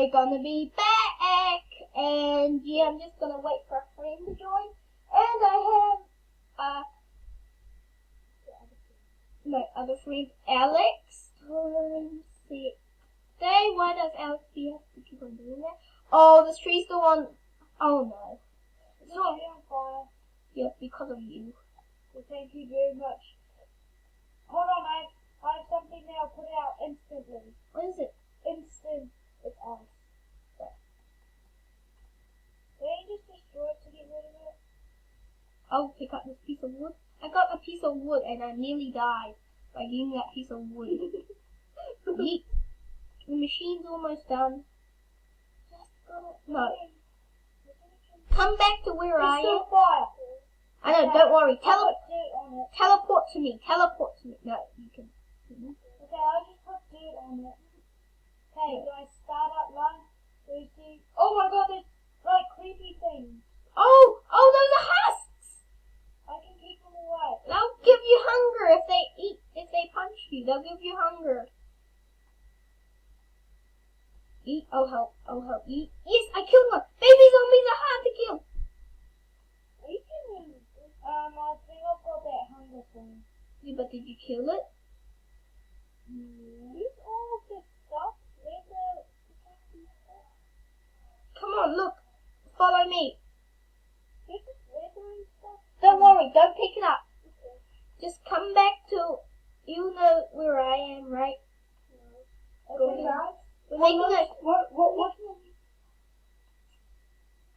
we're gonna be back. And yeah, I'm just gonna wait for a friend to join. And I have my other friend Alex. See. Say, why does Alex have to keep on doing that? Oh, the tree's the one. Oh no. It's not on fire. Yeah, because of you. Well, thank you very much. Hold on, I have something now. Put it out instantly. What is it? Instant. It's ice. Can you just destroy it to get rid of it? I'll pick up this piece of wood. I got a piece of wood and I nearly died by getting that piece of wood. Yeet. The machine's almost done. No. Come back to where I am. Fire. I know, don't worry. Dirt on it. Teleport to me. Teleport to me. No, you can. Okay, I'll just put dirt on it. Okay, do I start up line? Oh my god, there's like creepy things. Oh, those are husks. I can keep them away. They'll give you hunger if they punch you. They'll give you hunger. Eat. Oh help. Eat. Yes, I killed one. Baby zombies are hard to kill. I think I've got that hunger thing. Yeah, but did you kill it? Use all of this stuff. Come on, look. Follow me. This is weathering stuff. Don't worry. Don't pick it up. Just come back to. You know where I am, right? Okay, guys. We're making a. What?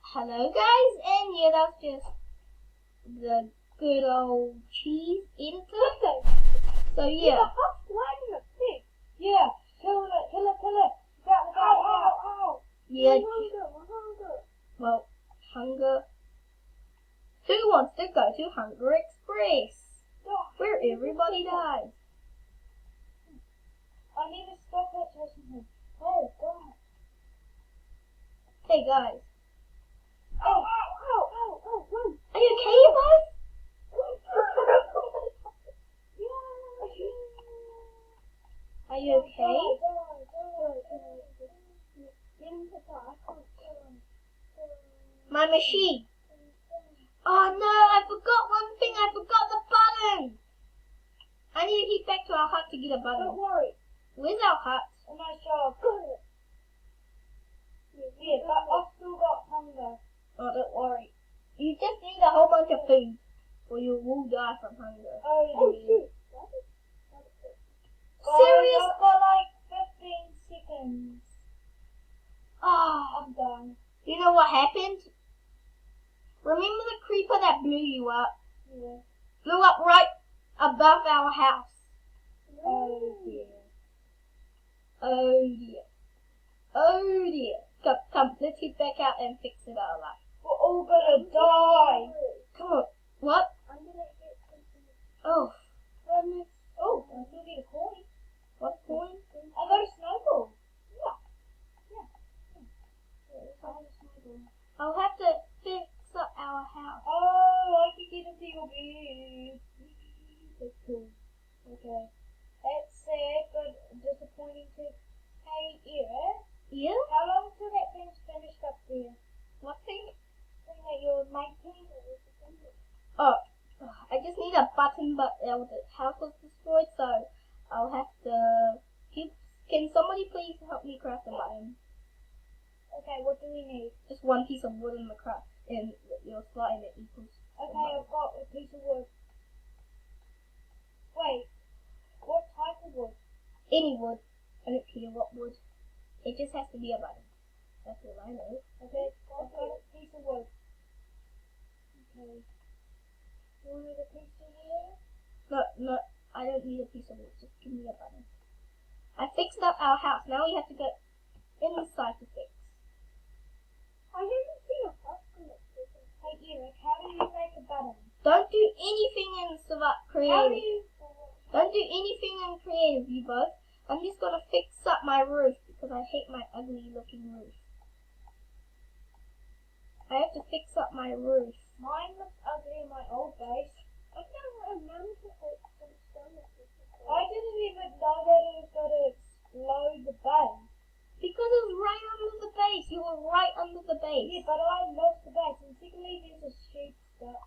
Hello, guys, and yeah, that's just the good old cheese eater. So yeah. Yeah, kill it. Ow. Yeah. Hunger. Well, hunger. Who wants to go to Hunger Express, where everybody dies? I need to stop that person. Oh God. Hey guys, Ow. are you okay, you guys? Are you okay? My machine. Oh no, I forgot one thing. I forgot the button. I need to get back to our hut to get a button. Don't worry. Where's our hut? On my job. Yeah, but I've still got hunger. Oh, don't worry. You just need a whole bunch of food, or you will die from hunger. Oh shoot. Serious? I've got like 15 seconds. Oh, I'm done. you know what happened? Remember the creeper that blew you up? Yeah. Blew up right above our house. Oh dear. Oh dear. Oh dear. Come, let's get back out and fix it our life. We're all gonna die. Come on. What? I'm gonna get something. Oh, Oh, I still need a coin. what coin? I got a snowball. Yeah. I have a snowball. I'll have to fix up our house. Oh, I can get into your bed. That's cool. Okay. That's sad, but disappointing too. Hey, Ira, Yeah? how long till that thing's finished up there? What thing? Thing that you're making? Oh, I just need a button, but the house was destroyed, so I'll have to can somebody please help me craft a button? Okay, what do we need? Just one piece of wood in the craft, in your slot, and it equals. Okay, I've got a piece of wood. Wait, what type of wood? Any wood. I don't care what wood. It just has to be a button. That's all I know. Okay, I've got a piece of wood. Okay. You wanted a piece of wood? No, I don't need a piece of wood. Just give me a button. I fixed up our house. Now we have to go inside to fix. I haven't seen a hospital. Hey, Eric, how do you make a button? Don't do anything in creative. How do you... Don't do anything in creative, you both. I'm just gonna fix up my roof because I hate my ugly looking roof. I have to fix up my roof. Mine looks ugly in my old base. I can't remember to put some stone at this. I didn't even know that it was going to explode the base. Because it was right under base. You were right under the base. Yeah, but I lost the base, and secondly, there's a sheep stuck.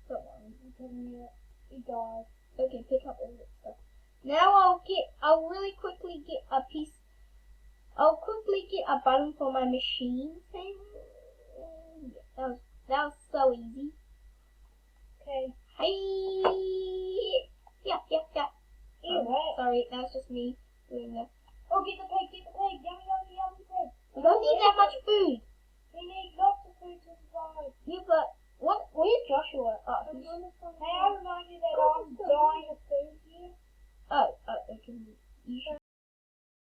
Don't worry. I'm telling you, he died. Okay, pick up all that stuff. Now I'll really quickly get a piece. I'll quickly get a button for my machine thing. That was so easy. Okay. Hey. Yeah. Anyway. Sorry, that was just me doing that. Oh, get the pig, yummy pig. We don't need that much food. We need lots of food to survive. Yeah, but where's Joshua? Oh, May I remind you that I'm dying of food here? okay. You should